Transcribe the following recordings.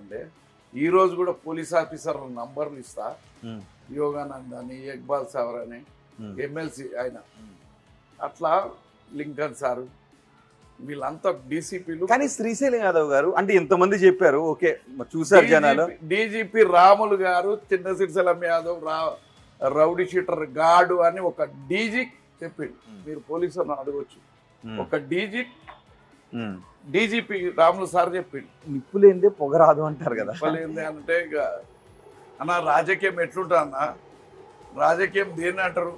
ఉండే. ఈ రోజు కూడా పోలీస్ ఆఫీసర్ నంబర్లు ఇస్తా. యోగానంద్ అని, ఇక్బాల్ సావర్ అని, ఎమ్మెల్సీ ఆయన, అట్లా లింకన్ సారు, వీళ్ళంతా డీసీపీలు. కానీ శ్రీశైలం యాదవ్ గారు అంటే ఎంతమంది చెప్పారు, ఓకే చూసారు జనాలు. డీజీపీ రాములు గారు చిన్న శ్రీశైలం యాదవ్ రౌడీ షీటర్ గాడు అని ఒక డీజీ చెప్పిండు. మీరు పోలీసులను అడగొచ్చు. ఒక డీజీపీ రాములు సార్ చెప్పిండు. నిప్పులేందే పొగరాదు అంటారు కదా. నిప్పులేందే అంటే ఇక అన్న రాజకీయం ఎట్లుంటా అన్న, రాజకీయం దేన్ని అంటారు,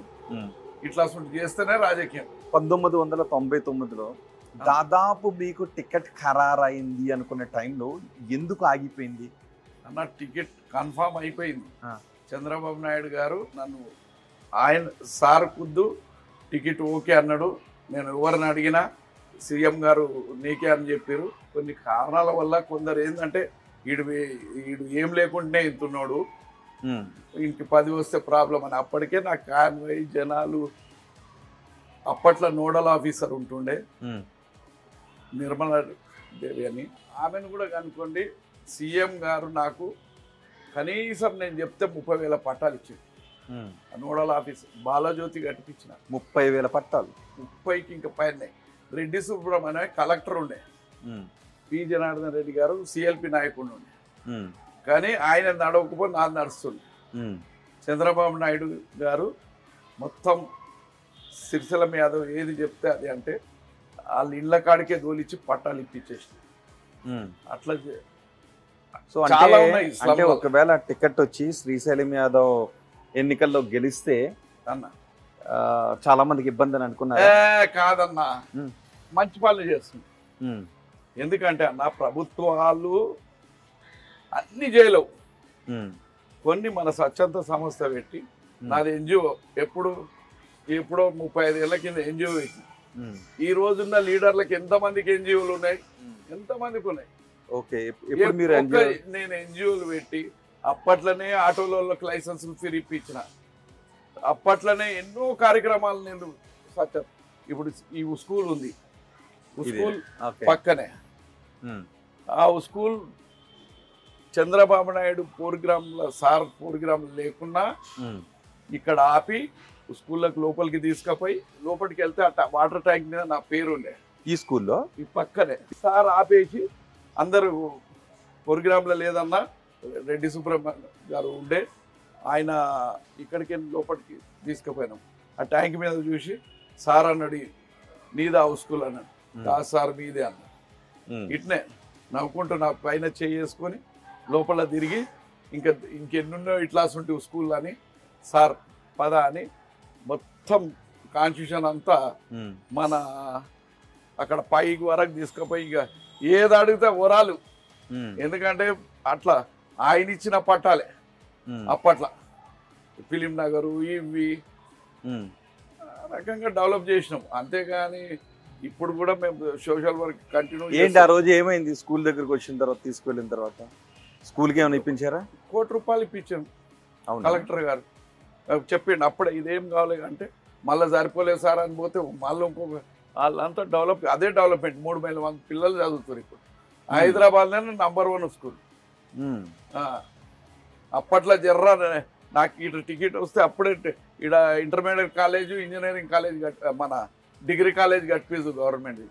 ఇట్లా చేస్తేనే రాజకీయం. 1999లో దాదాపు మీకు టికెట్ ఖరారైంది అనుకునే టైంలో ఎందుకు ఆగిపోయింది అన్న? టికెట్ కన్ఫామ్ అయిపోయింది. చంద్రబాబు నాయుడు గారు నన్ను, ఆయన సార్ కుద్దు టికెట్ ఓకే అన్నాడు. నేను ఎవరిని అడిగినా సీఎం గారు నీకే అని చెప్పారు. కొన్ని కారణాల వల్ల కొందరు ఏంటంటే వీడు ఏం లేకుండానే ఇంతున్నాడు, ఇంటికి 10 వస్తే ప్రాబ్లం అని. అప్పటికే నా కాన్వై జనాలు, అప్పట్లో నోడల్ ఆఫీసర్ ఉంటుండే నిర్మలా దేవి అని, ఆమెను కూడా కనుక్కోండి. సీఎం గారు నాకు కనీసం నేను చెప్తే 30,000 పట్టాలు ఇచ్చింది. నోడల్ ఆఫీసర్ బాలజ్యోతి కట్టిపించిన 30,000 పట్టాలు. 30కి ఇంకా పైన. రెడ్డి సుబ్రహ్మణ్య కలెక్టర్ ఉండే, పి జనార్దన్ రెడ్డి గారు సిఎల్పి నాయకుడు ఉండే. కానీ ఆయన నడవకపోతే నాది నడుస్తుంది. చంద్రబాబు నాయుడు గారు మొత్తం సిరిసిల్లం యాదవ్ ఏది చెప్తే అది అంటే వాళ్ళ ఇళ్ళ కాడికే దోలిచ్చి పట్టాలు ఇప్పించేసి అట్లా. సో అంటే ఒకవేళ టికెట్ వచ్చి శ్రీశైలం యాదవ్ ఎన్నికల్లో గెలిస్తే అన్న చాలా మందికి ఇబ్బంది అని అనుకున్నారు. కాదన్నా, మంచి పనులు చేస్తుంది. ఎందుకంటే అన్న ప్రభుత్వాలు అన్ని చేయలేవు. కొన్ని మన స్వచ్ఛంద సంస్థ పెట్టి, నాది ఎన్జిఓ ఎప్పుడో 35 ఏళ్ల కింద ఎన్జిఓ పెట్టి, ఈ రోజున్న లీడర్లకు ఎంతమందికి ఎన్జిఓలు ఉన్నాయి, ఎంతమందికి ఉన్నాయి. నేను ఎన్జిఓలు పెట్టి అప్పట్లోనే ఆటోలకు లైసెన్సులు ఫిరిపించిన, అప్పట్లోనే ఎన్నో కార్యక్రమాలు నేను స్వచ్ఛత. ఇప్పుడు ఈ స్కూల్ ఉంది, స్కూల్ పక్కనే ఆ స్కూల్ చంద్రబాబు నాయుడు ప్రోగ్రాంలో సార్ ప్రోగ్రాం లేకున్నా ఇక్కడ ఆపి స్కూళ్ళకి లోపలికి తీసుకుపోయి, లోపలికి వెళ్తే అట్ట వాటర్ ట్యాంక్ మీద నా పేరు ఉండే ఈ స్కూల్లో, ఈ పక్కనే. సార్ ఆపేసి అందరూ ప్రోగ్రాంలో లేదన్నా రెడ్డి సుబ్రహ్మణ్యం గారు ఉండే, ఆయన ఇక్కడికి లోపలికి తీసుకుపోయినాం. ఆ ట్యాంక్ మీద చూసి సార్ అన్నాడు, నీదా హౌస్ స్కూల్ అన్నాడు. కాదు సార్ మీదే అన్నాడు. ఇట్నే నవ్వుకుంటూ నా పైన చేసుకొని లోపల తిరిగి ఇంకెన్నున్నో ఇట్లాస్ ఉంటే స్కూల్ అని, సార్ పద అని మొత్తం కాన్స్టిట్యూషన్ అంతా మన అక్కడ పైకి వరకు తీసుకుపోయి ఇక ఏది అడిగితే వరాలు. ఎందుకంటే అట్లా ఆయన ఇచ్చిన పట్టాలే అప్పట్లో. ఫిలిం నగరు ఇవి రకంగా డెవలప్ చేసినాం. అంతేగాని ఇప్పుడు కూడా మేము సోషల్ వర్క్ కంటిన్యూ. ఏంటి ఆ రోజు ఏమైంది? స్కూల్ దగ్గరకు వచ్చిన తర్వాత, తీసుకువెళ్ళిన తర్వాత స్కూల్కి ఏమైనా ఇప్పించారా? ₹1 కోటి ఇప్పించాం. కలెక్టర్ గారు చెప్పిండు అప్పుడే, ఇదేం కావాలి అంటే మళ్ళీ సరిపోలేదు సార్ అని పోతే మళ్ళీ ఇంకొక వాళ్ళంతా డెవలప్, అదే డెవలప్మెంట్. 3,000 మంది పిల్లలు చదువుతారు ఇప్పుడు. హైదరాబాద్లోనే #1 స్కూల్. అప్పట్లో జర్రా నాకు ఇటు టికెట్ వస్తే అప్పుడే ఇక్కడ ఇంటర్మీడియట్ కాలేజు, ఇంజనీరింగ్ కాలేజ్ మన డిగ్రీ కాలేజ్ కట్టించు గవర్నమెంట్.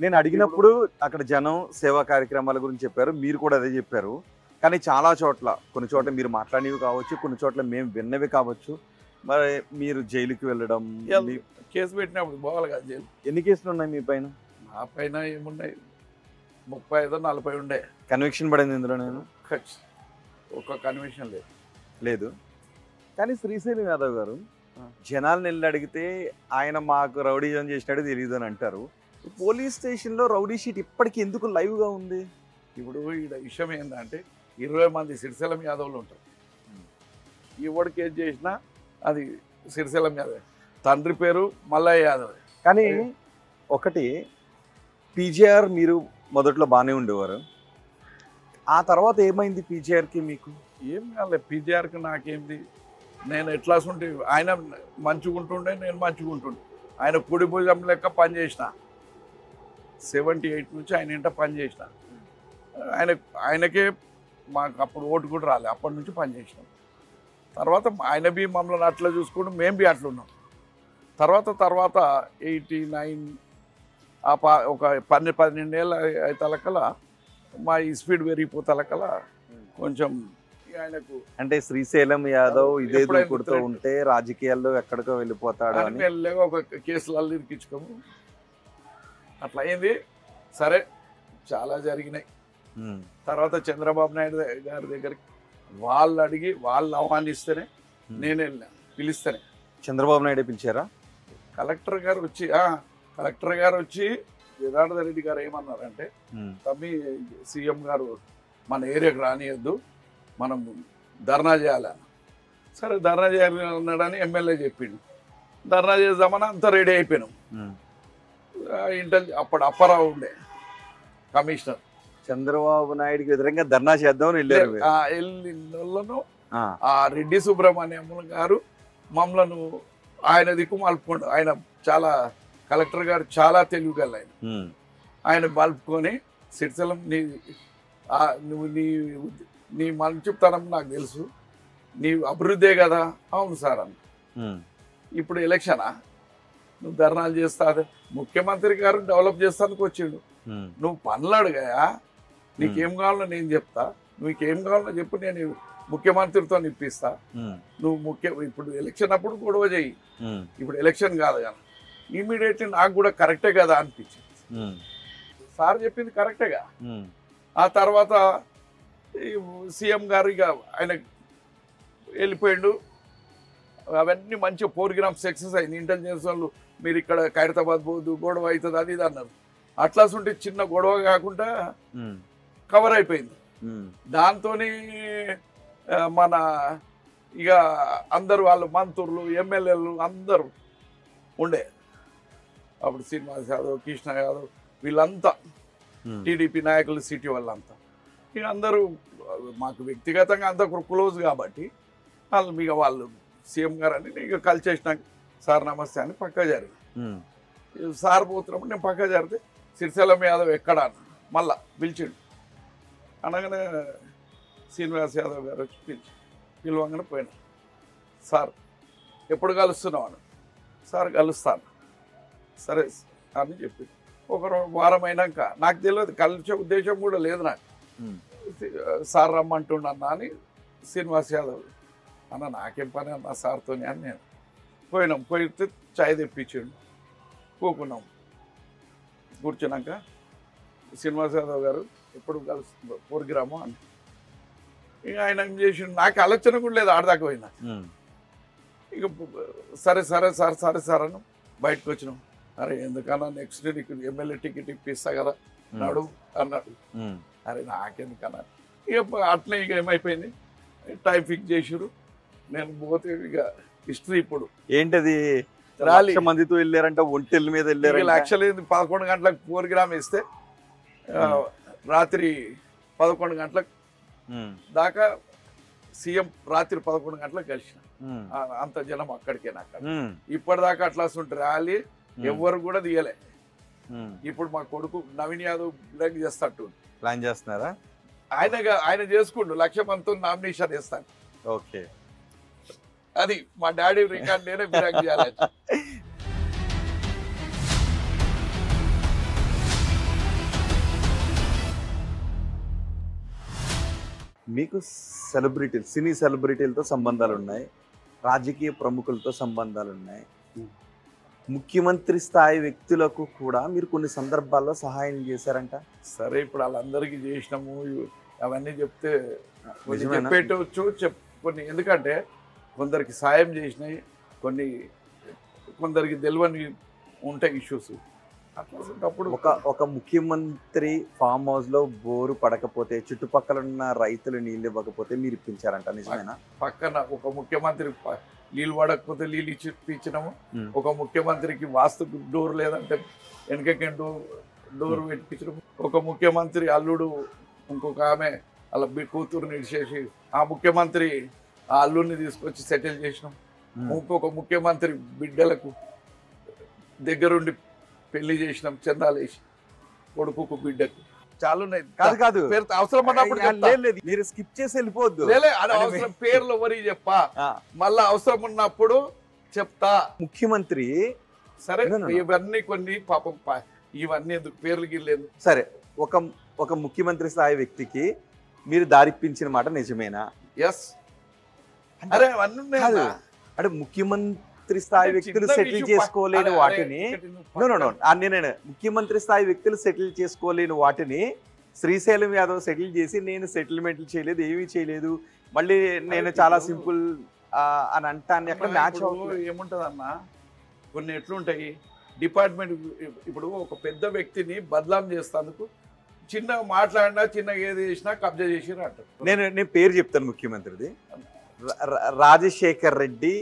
నేను అడిగినప్పుడు అక్కడ జనం సేవా కార్యక్రమాల గురించి చెప్పారు, మీరు కూడా అదే చెప్పారు. కానీ చాలా చోట్ల, కొన్ని చోట్ల మీరు మాట్లాడినవి కావచ్చు, కొన్ని చోట్ల మేము విన్నవి కావచ్చు. మరి మీరు జైలుకి వెళ్ళడం, కేసు పెట్టినప్పుడు పోవాలి కదా జైలు. ఎన్ని కేసులు ఉన్నాయి మీ పైన? నా పైన ఏమున్నాయి, 35-40 ఉండే. కన్విక్షన్ పడింది ఇందులో? నేను ఒక కన్విక్షన్ లేదు. కానీ శ్రీశైలం యాదవ్ గారు జనాలను వెళ్ళి అడిగితే ఆయన మాకు రౌడీజం చేసినట్టు తెలియదు అని అంటారు. పోలీస్ స్టేషన్లో రౌడీ షీట్ ఇప్పటికీ ఎందుకు లైవ్గా ఉంది? ఇప్పుడు ఈ విషయం ఏంటంటే 20 మంది సిరిసిల్లం యాదవ్లు ఉంటారు. ఎవరికి ఏం చేసినా అది సిరిసిల్లం యాదవ్. తండ్రి పేరు మల్లయ్య యాదవ్. కానీ ఒకటి, పీజీఆర్ మీరు మొదట్లో బాగానే ఉండేవారు, ఆ తర్వాత ఏమైంది పీజీఆర్కి? మీకు ఏం కాలేదు పీజీఆర్కి. నాకేంది, నేను ఎట్లా ఉంటే ఆయన మంచిగా ఉంటుండే, నేను మంచిగా ఉంటుండే. ఆయన కుడి భుజం లెక్క పనిచేసిన 78 నుంచి ఆయన ఇంట పనిచేసిన. ఆయనకే మాకు అప్పుడు ఓటు కూడా రాలే, అప్పటి నుంచి పనిచేసినాం. తర్వాత ఆయన బి మమ్మల్ని అట్లా చూసుకుంటూ మేము బి అట్లా ఉన్నాం. తర్వాత 89 ఒక 12 ఏళ్ళ తలకల మా ఈ స్పీడ్ పెరిగిపోతలకల కొంచెం ఆయనకు అంటే శ్రీశైలం యాదవ్ ఇదే ఎప్పుడైనా దూకుడుతో threat. ఉంటే రాజకీయాల్లో ఎక్కడికో వెళ్ళిపోతాడు అని వెళ్ళలేక ఒక కేసులలో ఇరికించుకోము, అట్లా అయింది. సరే చాలా జరిగినాయి. ఉమ్, తర్వాత చంద్రబాబు నాయుడు గారి దగ్గరికి వాళ్ళు అడిగి వాళ్ళు ఆహ్వానిస్తేనే నేను వెళ్ళిన, పిలిస్తేనే. చంద్రబాబు నాయుడు పిలిచారా? కలెక్టర్ గారు వచ్చి జనార్దన్ రెడ్డి గారు ఏమన్నారంటే, ఉమ్, తమ్మి సీఎం గారు మన ఏరియాకి రానియద్దు, మనం ధర్నా చేయాలని. సరే ధర్నా చేయాలి అన్నాడని ఎమ్మెల్యే చెప్పిండు. ధర్నా చేద్దామని అంతా రెడీ అయిపోయినాం. ఉమ్. అప్పుడు అప్పారావు ఉండే కమిషనర్. చంద్రబాబు నాయుడుకి వ్యతిరేకంగా ధర్నా చేద్దామని వెళ్ళారు మీరు. వెళ్ళినోళ్ళను ఆ, ఆ రెడ్డి సుబ్రహ్మణ్యం గారు మమ్మలను ఆయన దిక్కు మలుపుకోండు. ఆయన చాలా కలెక్టర్ గారు చాలా తెలివిగల ఆయన. ఉమ్, ఆయన మలుపుకొని సిరిసిల్లం నువ్వు నీ మంచితనం నాకు తెలుసు, నీ అభివృద్ధే కదా. అవును సార్ అన్న. ఉమ్, ఇప్పుడు ఎలక్షనా, నువ్వు ధర్నాలు చేస్తా, ముఖ్యమంత్రి గారు డెవలప్ చేస్తానికి వచ్చిండు, ఉమ్, నువ్వు పనులు అడిగాయా, నీకేం కావాలో నేను చెప్తా, నీకేం కావాలో చెప్పు, నేను ముఖ్యమంత్రితో ఇప్పిస్తా. ఉమ్, నువ్వు ఇప్పుడు ఎలక్షన్ అప్పుడు గొడవ చెయ్యి, ఉమ్, ఇప్పుడు ఎలక్షన్ కాదు కదా. ఇమీడియట్లీ నాకు కూడా కరెక్టే కదా అనిపించింది. ఉమ్, సార్ చెప్పింది కరెక్టేగా. ఉమ్, ఆ తర్వాత సీఎం గారు ఇక ఆయన వెళ్ళిపోయిండు. అవన్నీ మంచి ప్రోగ్రామ్స్ సక్సెస్ అయింది. ఇంటెలిజెన్స్ వాళ్ళు మీరు ఇక్కడ ఖైరతాబాద్ పోదు, గొడవ అవుతుంది అది ఇది అన్నారు. అట్లా ఉంటే చిన్న గొడవ కాకుండా ఉమ్, కవర్ అయిపోయింది. ఉమ్, దాంతో మన ఇక అందరు వాళ్ళు మంత్రులు ఎమ్మెల్యేలు అందరూ ఉండే. అప్పుడు శ్రీనివాస్ యాదవ్, కృష్ణ యాదవ్ వీళ్ళంతా ఉమ్, టీడీపీ నాయకులు, సిటీ వాళ్ళంతా ఇక అందరూ మాకు వ్యక్తిగతంగా అంత క్లోజ్ కాబట్టి వాళ్ళు సీఎం గారు అని ఇక కలిసేసినాక సార్ నమస్తే అని పక్కా జరిగింది. ఉమ్, సార్ పోతున్నప్పుడు నేను పక్కా జరిగితే సిరిసిల్లం యాదవ్ ఎక్కడ అన్న మళ్ళా పిలిచిండు. అనగానే శ్రీనివాస్ యాదవ్ గారు వచ్చి పిలవంగానే పోయినా. సార్ ఎప్పుడు కలుస్తున్నావు అన్న. సార్ కలుస్తాను. సరే అని చెప్పి ఒక వారం అయినాక నాకు తెలియదు, కలిసే ఉద్దేశం కూడా లేదు నాకు. ఉమ్, సార్ రమ్మంటుండన్నా అని శ్రీనివాస్ యాదవ్ అన్న నాకేం పని అన్న సార్తోని అని నేను పోయినాం. పోయితే చాయ్ తెప్పించిండు, కూకున్నాం. కూర్చున్నాక శ్రీనివాస్ యాదవ్ గారు ఎప్పుడు కలుస్తుంది ప్రోగ్రాము అని ఇక ఆయన ఏం చేసిండు, నాకు ఆలోచన కూడా లేదు ఆడదాకా పోయినా. ఉమ్, ఇక సరే సరే సార్ సరే సార్ అని బయటకు వచ్చినాం. అరే ఎందుకన్నా నెక్స్ట్ నీకు ఎమ్మెల్యే టికెట్ ఇప్పిస్తా కదా అన్నాడు అన్నాడు. ఉమ్, అరే నాకెందుకన్నా ఇక అట్లే ఇక ఏమైపోయింది, టైం ఫిక్స్ చేసారు. నేను పోతే ఇక హిస్టరీ ఇప్పుడు ఏంటది? రాలి 1,00,000 మందితో వెళ్ళారంట, ఒంటెల మీద వెళ్ళారు. యాక్చువల్లీ 11 గంటలకు ప్రోగ్రామ్ ఇస్తే రాత్రి 11 గంటలకు దాకా సీఎం రాత్రి 11 గంటలకు కలిసిన. అంత జనం అక్కడికే నాకు ఇప్పటిదాకా అట్లా ర్యాలీ ఎవరు కూడా తీయలే. ఇప్పుడు మా కొడుకు నవీన్ యాదవ్ బ్రేక్ చేస్తట్టు ప్లాన్ చేస్తున్నారా? ఆయన చేసుకుంటూ 1,00,000 మందితో నామినేషన్ వేస్తాను. ఓకే, అది మా డాడీ రికార్డ్ నేనే బ్రేక్ చేయాలి. మీకు సెలబ్రిటీలు, సినీ సెలబ్రిటీలతో సంబంధాలు ఉన్నాయి, రాజకీయ ప్రముఖులతో సంబంధాలు ఉన్నాయి, ముఖ్యమంత్రి స్థాయి వ్యక్తులకు కూడా మీరు కొన్ని సందర్భాల్లో సహాయం చేశారంట. సరే ఇప్పుడు వాళ్ళందరికీ చేసినాము అవన్నీ చెప్తే నిజమేనా? చెప్పేటవచ్చు కొన్ని, ఎందుకంటే కొందరికి సాయం చేసినాయి, కొందరికి తెలియని ఉంటాయి ఇష్యూస్. అప్పుడు ఒక ముఖ్యమంత్రి ఫామ్ హౌస్ లో బోరు పడకపోతే, చుట్టుపక్కల ఉన్న రైతులు నీళ్ళు ఇవ్వకపోతే మీరు ఇప్పించారంట, నిజమేనా? పక్కన ఒక ముఖ్యమంత్రి నీళ్ళు పడకపోతే నీళ్ళు ఇప్పించినాము. ఒక ముఖ్యమంత్రికి వాస్తు డోర్ లేదంటే వెనకకి డోర్ పెట్టించడం. ఒక ముఖ్యమంత్రి అల్లుడు ఇంకొక ఆమె అలా కూతురుని ఇడిచేసి ఆ ముఖ్యమంత్రి ఆ అల్లుడిని తీసుకొచ్చి సెటిల్ చేసినాం. ఇంకొక ముఖ్యమంత్రి బిడ్డలకు దగ్గరుండి పెళ్లి చేసినాం, చందాలు వేసి కొడుకు బిడ్డకు. చాలా ఉన్నాయి. కాదు పేరు అవసరం అన్నప్పుడు చెప్తా. లేదు, మీరు స్కిప్ చేసి వెళ్ళిపోవద్దు. లేలే, అది అవసరం పేర్లు ఎవరి చెప్పా, మళ్ళా అవసరం ఉన్నప్పుడు చెప్తా. ముఖ్యమంత్రి సరే ఇవన్నీ కొన్ని పాపం ఇవన్నీ ఎందుకు పేర్లు గిల్లేదు. సరే, ఒక ముఖ్యమంత్రి స్థాయి వ్యక్తికి మీరు దారిప్పించిన మాట నిజమేనా? ఎస్. అరే అవన్నీ ఉన్నాయి అన్న. అంటే ముఖ్యమంత్రి స్థాయి వ్యక్తులు చిన్న సెటిల్ issue చేసుకోలేని అరే, వాటిని ఇక్కడ నువ్వు నేను ముఖ్యమంత్రి స్థాయి వ్యక్తులు సెటిల్ చేసుకోలేని వాటిని శ్రీశైలం యాదవ్ సెటిల్ చేసి నేను సెటిల్మెంట్లు చేయలేదు, ఏమీ చేయలేదు, మళ్ళీ నేను చాలా సింపుల్ అని అంటాను. ఎక్కడ మ్యాచ్ ఏముంటది అన్న, కొన్ని ఎట్లుంటాయి డిపార్ట్మెంట్. ఇప్పుడు ఒక పెద్ద వ్యక్తిని బదలాం చేస్తాందుకు చిన్నగా మాట్లాడినా, చిన్నగా ఏది చేసినా కబ్జా చేసిరా అంటారు. నేను పేరు చెప్తాను ముఖ్యమంత్రిది. రాజశేఖర్ రెడ్డి